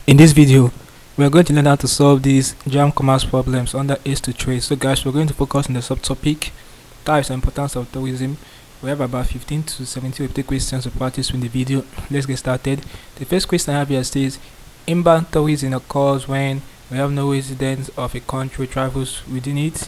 In this video, we are going to learn how to solve these JAMB commerce problems under Ace to Trade. So guys, we're going to focus on the subtopic types and importance of tourism. We have about 15 to 17 repeated questions to practice in the video. Let's get started. The first question I have here says, inbound tourism occurs when we have no residents of a country travels within it.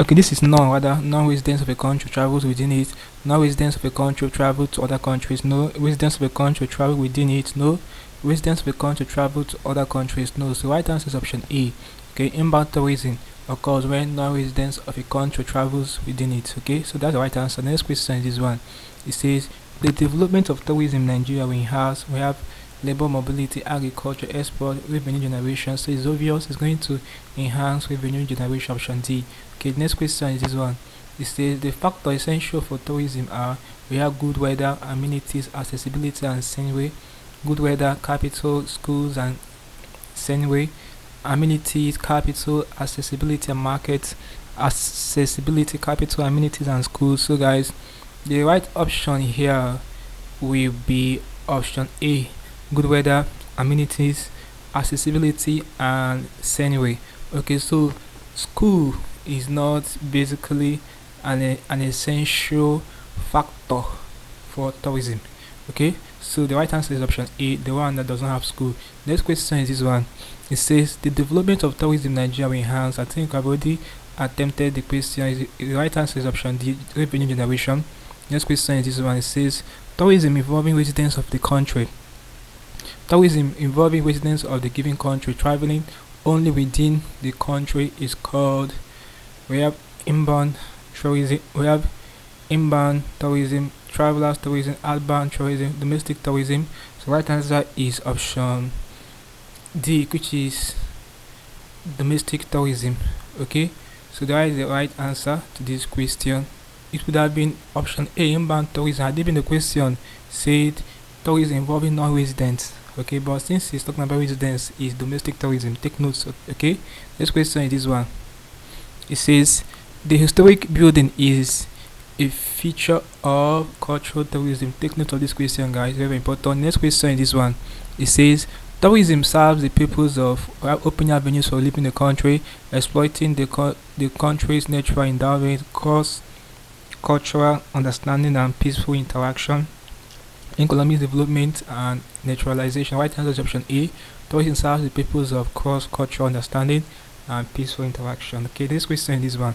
Okay, this is non-residents of a country travels within it. No residents of a country travel to other countries. No residents of a country travel within it. No residents of a country travel to other countries. No. So right answer is option A. Okay, inbound tourism occurs when non-residents of a country travels within it. Okay, so that's the right answer. The next question is this one. It says the development of tourism in Nigeria we have labor mobility, agriculture, export, revenue generation. So it's obvious it's going to enhance revenue generation, option D. Okay, the next question is this one. It says the factors essential for tourism are we have good weather, amenities, accessibility and scenery. Good weather, capital, schools and scenery. Amenities, capital, accessibility and markets. Accessibility, capital, amenities and schools. So guys, the right option here will be option A. Good weather, amenities, accessibility and scenery. Okay, so school is not basically an essential factor for tourism. Okay, so the right answer is option A, the one that does not have school. Next question is this one. It says the development of tourism in Nigeria will enhance. I think I've already attempted the question. The right answer is option D, revenue generation. Next question is this one. It says tourism involving residents of the country. Tourism involving residents of the given country traveling only within the country is called. We have inbound tourism. We have inbound tourism, travelers tourism, outbound tourism, domestic tourism. So right answer is option D, which is domestic tourism. Okay, so that is the right answer to this question. It would have been option A, inbound tourism, had even the question said tourism involving non-residents. Okay, but since it's talking about residents, is domestic tourism. Take notes. Okay, this question is this one. It says the historic building is a feature of cultural tourism. Take note of this question, guys. Very important. Next question is this one. It says tourism serves the purpose of opening avenues for living the country, exploiting the country's natural endowment, cross cultural understanding and peaceful interaction, economic development and naturalization. Right answer is option A. Tourism serves the purpose of cross-cultural understanding and peaceful interaction. Okay, this question is this one.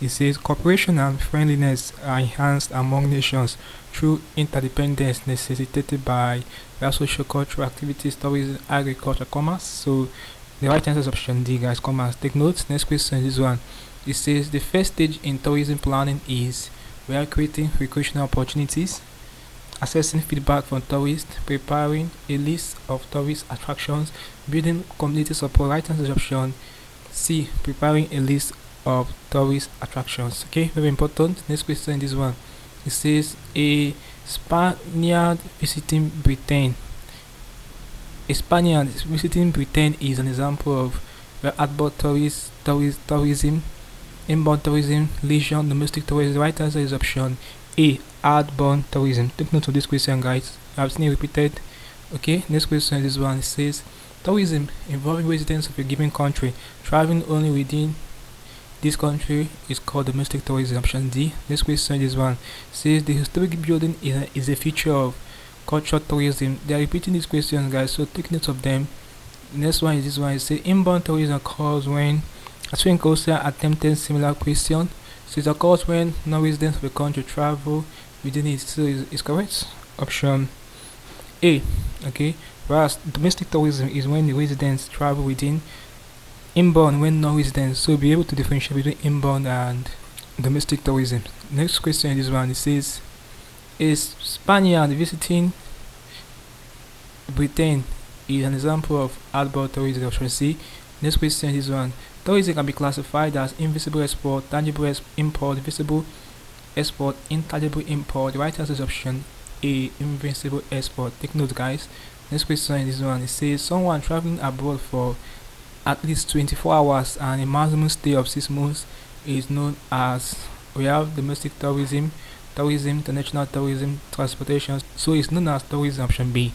It says cooperation and friendliness are enhanced among nations through interdependence necessitated by their social cultural activities, tourism, agriculture, commerce. So the right answer is option D, guys, commerce. Take notes. Next question is this one. It says the first stage in tourism planning is we are creating recreational opportunities, assessing feedback from tourists, preparing a list of tourist attractions, building community support. Right answer is option C, preparing a list of tourist attractions. Okay, very important. Next question is this one. It says a Spaniard visiting Britain. A Spaniard visiting Britain is an example of outbound tourism, inbound tourism, leisure, domestic tourism. The right answer is option A, outbound tourism. Take note of this question, guys. I've seen it repeated. Okay, next question is this one. It says tourism involving residents of a given country traveling only within this country is called domestic tourism, option D. Next question is one. It says the historic building is a feature of cultural tourism. They are repeating these questions, guys, so take note of them. Next one is this one. It says inbound tourism occurs when, I think also attempted similar question. So it occurs when non-residents of a country travel within it. So it's correct, option A. Okay, whereas domestic tourism is when the residents travel within. Inbound when non-residents. So be able to differentiate between inbound and domestic tourism. Next question is this one. It says is Spaniard visiting Britain is an example of outbound tourism, option C. Next question is this one. Tourism can be classified as invisible export, tangible import, visible export, intangible import. The right answer is option A, invisible export. Take note, guys. Next question is this one. It says someone traveling abroad for at least 24 hours and a maximum stay of 6 months is known as, we have domestic tourism, international tourism, transportation. So it's known as tourism, option B.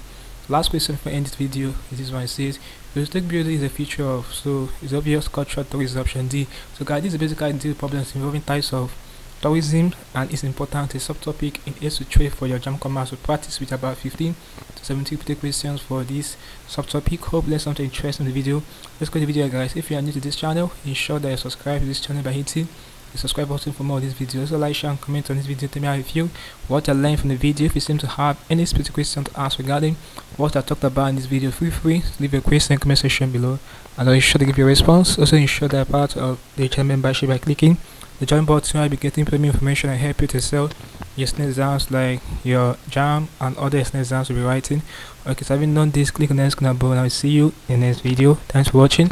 Last question for end this video is this one. It says heuristic building is a feature of, so it's obvious cultural tourism, option D. So guys, this is basically deal problems involving types of tourism, and it's important a subtopic in S to trade for your JAMB commerce. So practice with about 15 to 17 questions for this subtopic. Hope there's something interesting in the video. Let's go to the video, guys. If you are new to this channel, ensure that you subscribe to this channel by hitting the subscribe button for more of these videos. So like, share and comment on this video. Tell me how you feel, what you learned from the video. If you seem to have any specific question to ask regarding what I talked about in this video, feel free to leave a question in the comment section below, and I'll ensure to give you a response. Also ensure that you're part of the channel membership by clicking the join button. I'll be getting premium information and help you to sell your SNES exams like your JAMB and other SNES exams you'll be writing. Okay, so having done this, click on the next button and I'll see you in the next video. Thanks for watching.